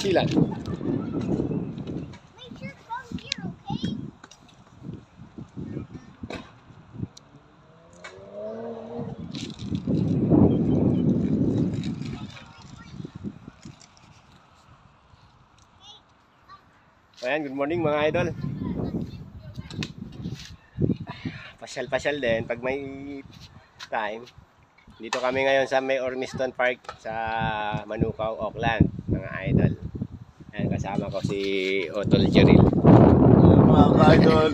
Sila. Ayan, good morning mga idol. Pasyal-pasyal din pag may time. Dito kami ngayon sa May Ormiston Park sa Manukau, Auckland, mga idol. Ayan, kasama ko si Otol Jeril. Hello mga ka-idol.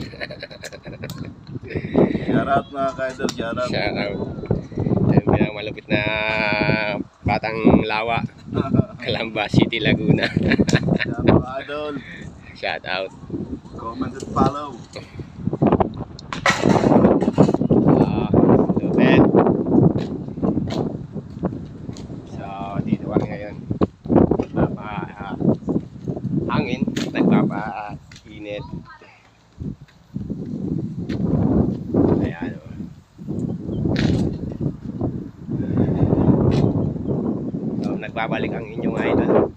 Shout out mga ka-idol, shout out. Shout out. Ayan, bilang malupit na Batang Lawa, Calamba City, Laguna. Shout out mga idol. Shout out. Comment and follow. Lupit. So, dito kami ngayon. Hangin, nagpapa-init. Ayan o. So, nagbabalik ang inyong idol.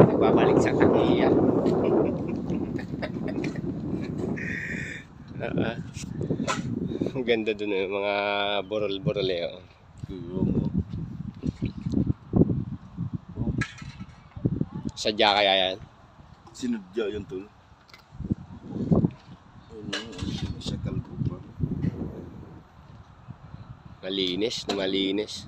Nagbabalik sa Takiya. Ang ganda dun eh, mga borol-borol eh. Oh. Sadya kaya yan? Sinudya yun tol. Sa kalbupan. Malinis na malinis.